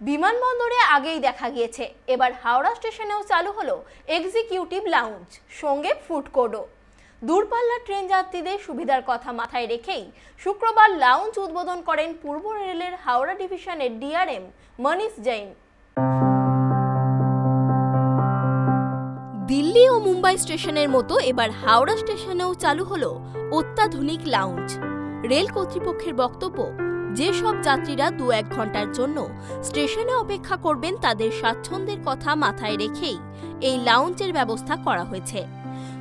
বিমানবন্দরে আগেই দেখা গিয়েছে, এবার হাওড়া স্টেশনেও চালু হলো এক্সিকিউটিভ লাউঞ্জ, সঙ্গে ফুড কোর্টও। দূরপাল্লার ট্রেন যাত্রীদের সুবিধার কথা মাথায় রেখেই শুক্রবার লাউঞ্জ উদ্বোধন করেন পূর্ব রেলের হাওড়া ডিভিশনের ডিআরএম মনীষ জৈন। দিল্লি ও মুম্বাই স্টেশনের মতো এবার হাওড়া স্টেশনেও চালু হলো অত্যাধুনিক লাউঞ্জ। রেল কর্তৃপক্ষের বক্তব্য, যেসব যাত্রীরা 2-1 ঘন্টার জন্য স্টেশনে অপেক্ষা করবেন তাদের স্বাচ্ছন্দ্যের কথা মাথায় রেখেই এই লাউঞ্জের ব্যবস্থা করা হয়েছে।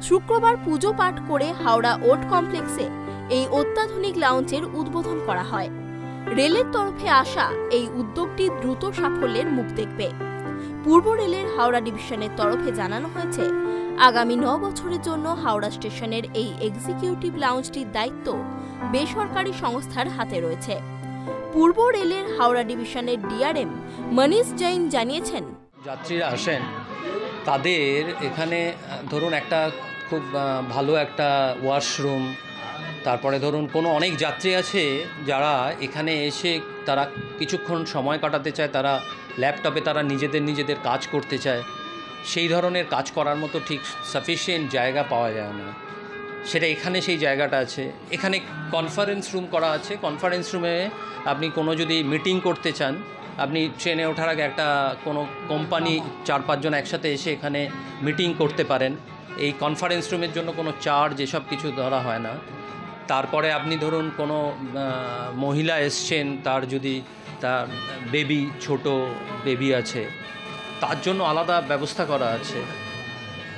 শুক্রবার পুজো পাঠ করে হাওড়া ওল্ড কমপ্লেক্সে এই অত্যাধুনিক লাউঞ্জের উদ্বোধন করা হয়। রেলের তরফে আসা এই উদ্যোগটি দ্রুত সাফল্যের মুখ দেখবে। পূর্ব রেলের হাওড়া ডিভিশনের তরফে জানানো হয়েছে, আগামী 9 বছরের জন্য হাওড়া স্টেশনের এই এক্সিকিউটিভ লাউঞ্জটির দায়িত্ব বেসরকারি সংস্থার হাতে রয়েছে। পূর্ব রেলের হাওড়া ডিভিশনের ডিআরএম মনীষ জৈন জানিয়েছেন, যাত্রীরা আসেন তাদের এখানে ধরুন একটা খুব ভালো একটা ওয়াশরুম, তারপরে ধরুন কোনো অনেক যাত্রী আছে যারা এখানে এসে তারা কিছুক্ষণ সময় কাটাতে চায়, তারা ল্যাপটপে তারা নিজেদের কাজ করতে চায়, সেই ধরনের কাজ করার মতো ঠিক সাফিসিয়েন্ট জায়গা পাওয়া যায় না। সেটা এখানে সেই জায়গাটা আছে। এখানে কনফারেন্স রুম করা আছে। কনফারেন্স রুমে আপনি কোনো যদি মিটিং করতে চান, আপনি ট্রেনে ওঠার আগে একটা কোনো কোম্পানি 4-5 জন একসাথে এসে এখানে মিটিং করতে পারেন। এই কনফারেন্স রুমের জন্য কোনো চার্জ এসব কিছু ধরা হয় না। তারপরে আপনি ধরুন কোনো মহিলা এসছেন, তার যদি তার বেবি, ছোট বেবি আছে, তার জন্য আলাদা ব্যবস্থা করা আছে,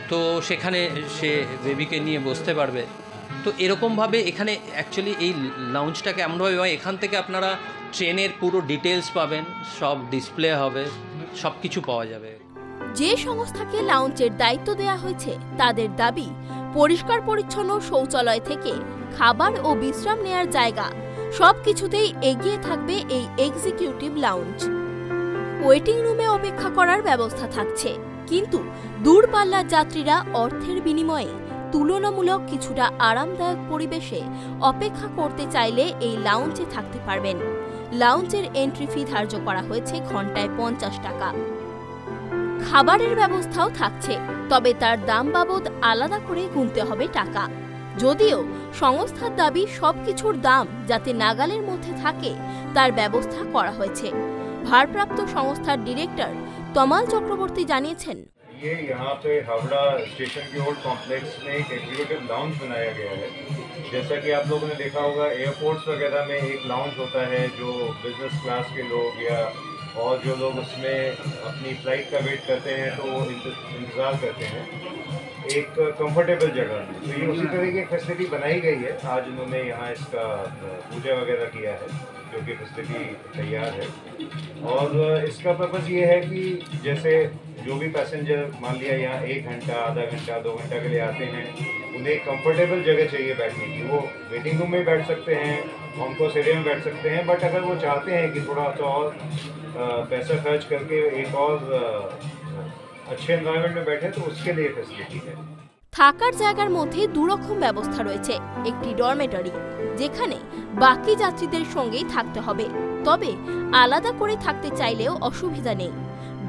তো সেখানে সে বেবিকে নিয়ে বসতে পারবে। তো এরকমভাবে এখানে অ্যাকচুয়ালি এই লাউঞ্জটাকে এমনভাবে, এখান থেকে আপনারা ট্রেনের পুরো ডিটেলস পাবেন, সব ডিসপ্লে হবে, সব কিছু পাওয়া যাবে। যে সংস্থাকে লাউঞ্জের দায়িত্ব দেওয়া হয়েছে তাদের দাবি, পরিষ্কার পরিচ্ছন্ন শৌচালয় থেকে খাবার ও বিশ্রাম নেয়ার জায়গা সবকিছুতেই এগিয়ে থাকবে এই এক্সিকিউটিভ লাউঞ্জ। ওয়েটিং রুমে অপেক্ষা করার ব্যবস্থা থাকছে, কিন্তু দূরপাল্লার যাত্রীরা অর্থের বিনিময়ে তুলনামূলক কিছুটা আরামদায়ক পরিবেশে অপেক্ষা করতে চাইলে এই লাউঞ্জে থাকতে পারবেন। লাউঞ্জের এন্ট্রি ফি ধার্য করা হয়েছে ঘন্টায় 50 টাকা। খাবারের ব্যবস্থাও থাকছে, তবে তার দাম বাবদ আলাদা করে গুনতে হবে টাকা। যদিও সংস্থার দাবি সবকিছুর দাম যাতে নাগালের মধ্যে থাকে তার ব্যবস্থা করা হয়েছে। ভারপ্রাপ্ত সংস্থার ডিরেক্টর তমাল চক্রবর্তী জানিয়েছেন, ये यहाँ पे हावड़ा स्टेशन के ओल्ड कॉम्प्लेक्स में एक एग्जीक्यूटिव लाउंज बनाया गया है। जैसा कि आप लोगों ने देखा होगा, एयरपोर्ट्स वगैरह में एक लाउंज होता है जो बिजनेस क्लास के लोग या और जो लोग उसमें अपनी फ्लाइट का वेट करते हैं तो वो इंतज़ार करते हैं एक कंफर्टेबल जगह में। तो ये उसी तरह की फैसिलिटी बनाई गई है। आज उन्होंने यहाँ इसका पूजा वगैरह किया है, जो कि फैसिलिटी तैयार है। और इसका पर्पज़ ये है कि जैसे जो भी पैसेंजर मान लिया यहाँ 1 घंटा, आधा घंटा, 2 घंटा के लिए आते हैं, उन्हें एक कंफर्टेबल जगह चाहिए बैठने की। वो वेटिंग रूम में बैठ सकते हैं, ऑनकोर्स एरिया में बैठ सकते हैं, बट अगर वो चाहते हैं कि थोड़ा सा और पैसा खर्च करके एक और अच्छे एनवायरनमेंट में बैठे, तो उसके लिए फैसिलिटी है। থাকার জায়গার মধ্যে দুরকম ব্যবস্থা রয়েছে। একটি ডরমেটরি, যেখানে বাকি যাত্রীদের সঙ্গেই থাকতে হবে, তবে আলাদা করে থাকতে চাইলেও অসুবিধা নেই।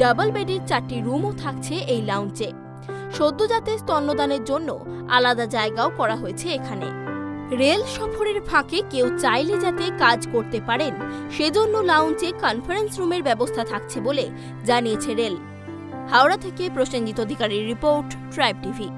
ডাবল বেডের 4টি রুমও থাকছে এই লাউঞ্জে। সদ্যজাতে স্তন্যদানের জন্য আলাদা জায়গাও করা হয়েছে এখানে। রেল সফরের ফাঁকে কেউ চাইলে যাতে কাজ করতে পারেন, সেজন্য লাউঞ্জে কনফারেন্স রুমের ব্যবস্থা থাকছে বলে জানিয়েছে রেল। হাওড়া থেকে প্রসেনজিৎ অধিকারীর রিপোর্ট, ট্রাইব টিভি।